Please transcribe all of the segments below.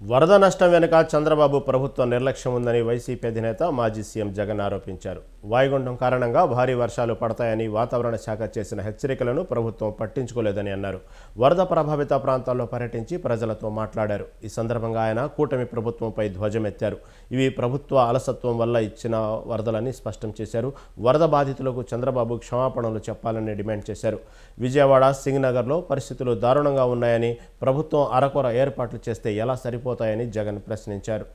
వరద నష్టం వెనుక చంద్రబాబు ప్రభుత్వం నిర్లక్ష్యం ఉందని వైసీపీ అధినేత మాజీ సీఎం జగన్ ఆరోపించారు. వాయుగుండం కారణంగా భారీ వర్షాలు పడతాయని వాతావరణ శాఖ చేసిన హెచ్చరికలను ప్రభుత్వం పట్టించుకోలేదని అన్నారు. వరద ప్రభావిత ప్రాంతాల్లో పర్యటించి ప్రజలతో మాట్లాడారు. ఈ సందర్భంగా ఆయన కూటమి ప్రభుత్వంపై ధ్వజమెత్తారు. ఇవి ప్రభుత్వ అలసత్వం వల్ల ఇచ్చిన వరదలని స్పష్టం చేశారు. వరద బాధితులకు చంద్రబాబు క్షమాపణలు చెప్పాలని డిమాండ్ చేశారు. విజయవాడ, సింగనగర్లో పరిస్థితులు దారుణంగా ఉన్నాయని, ప్రభుత్వం అరకొర ఏర్పాట్లు చేస్తే ఎలా సరిపోతాయని జగన్ ప్రశ్నించారు.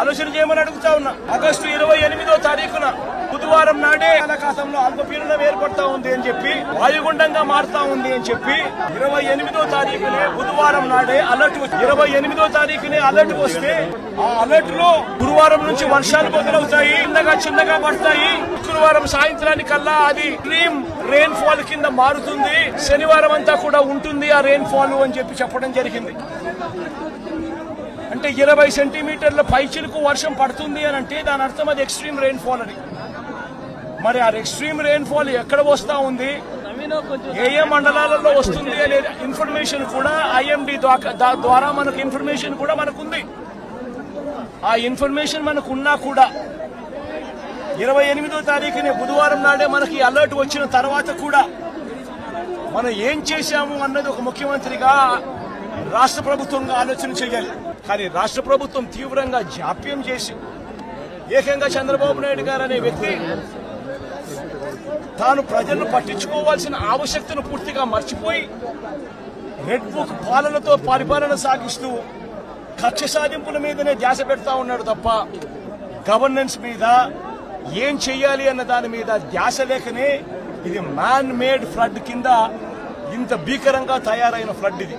ఆలోచన చేయమని అడుగుతా ఉన్నా. ఆగస్టు 28వ తారీఖున బుధవారం నాడే బంగాళాఖాతంలో అల్పపీడనం ఏర్పడతా ఉంది అని చెప్పి, వాయుగుండంగా మారుతా ఉంది అని చెప్పి 28వ తారీఖునే బుధవారం నాడే అలర్ట్ 28వ తారీఖునే అలర్ట్ వస్తే, ఆ అలర్ట్ లో గురువారం నుంచి వర్షాలు మొదలవుతాయి, చిన్నగా పడతాయి. శుక్రవారం సాయంత్రానికల్లా అది ఎక్స్ట్రీమ్ రెయిన్ ఫాల్ కింద మారుతుంది, శనివారం అంతా కూడా ఉంటుంది ఆ రెయిన్ ఫాల్ అని చెప్పి చెప్పడం జరిగింది. అంటే 20 సెంటీమీటర్ల పైచిలకు వర్షం పడుతుంది అని అంటే దాని అర్థం అది ఎక్స్ట్రీమ్ రెయిన్ ఫాల్ అని. మరి ఆ ఎక్స్ట్రీమ్ రెయిన్ ఫాల్ ఎక్కడ వస్తా ఉంది, ఏ మండలాలలో వస్తుంది అనే ఇన్ఫర్మేషన్ కూడా ఐఎండీ ద్వారా మనకు ఇన్ఫర్మేషన్ కూడా మనకుంది. ఆ ఇన్ఫర్మేషన్ మనకున్నా కూడా 28వ తారీఖునే బుధవారం నాడే మనకి అలర్ట్ వచ్చిన తర్వాత కూడా మనం ఏం చేశాము అన్నది ఒక ముఖ్యమంత్రిగా రాష్ట్ర ప్రభుత్వంగా ఆలోచన చేయాలి. కానీ రాష్ట్ర ప్రభుత్వం తీవ్రంగా జాప్యం చేసి, ఏకంగా చంద్రబాబు నాయుడు గారు అనే వ్యక్తి తాను ప్రజలను పట్టించుకోవాల్సిన ఆవశ్యకతను పూర్తిగా మర్చిపోయి రెడ్ బుక్ పాలనతో పరిపాలన సాగిస్తూ కక్ష సాధింపుల మీదనే ధ్యాస పెడతా ఉన్నాడు తప్ప గవర్నెన్స్ మీద ఏం చెయ్యాలి అన్న దాని మీద ధ్యాస లేకనే ఇది మ్యాన్ మేడ్ ఫ్లడ్ కింద ఇంత భీకరంగా తయారైన ఫ్లడ్ ఇది.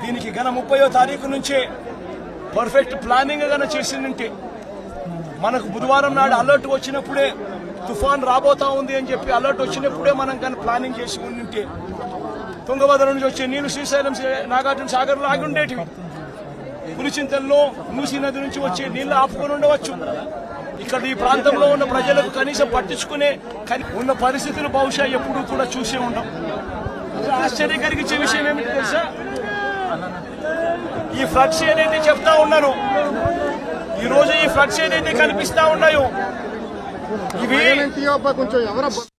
దీనికి గన 30వ తారీఖు నుంచే పర్ఫెక్ట్ ప్లానింగ్ గన చేసిందంటే, మనకు బుధవారం నాడు అలర్ట్ వచ్చినప్పుడే తుఫాన్ రాబోతా ఉంది అని చెప్పి అలర్ట్ వచ్చినప్పుడే మనం కానీ ప్లానింగ్ చేసి ఉంటే తుంగభద్ర నుంచి వచ్చే నీళ్లు శ్రీశైలం, నాగార్జున సాగర్ లో ఆగి ఉండేటివి. పులిచింతల్లో మూసీ నది నుంచి వచ్చే నీళ్లు ఆపుకొని ఉండవచ్చు. ఇక్కడ ఈ ప్రాంతంలో ఉన్న ప్రజలకు కనీసం పట్టించుకునే ఉన్న పరిస్థితులు బహుశా ఎప్పుడూ కూడా చూసే ఉండం. ఆశ్చర్యం కలిగించే విషయం ఏమిటి తెలుసా, ఈ ఫ్లడ్స్ ఏదైతే చెప్తా ఉన్నారో, ఈ రోజు ఈ ఫ్లడ్స్ ఏదైతే కనిపిస్తా ఉన్నాయో, ఇవి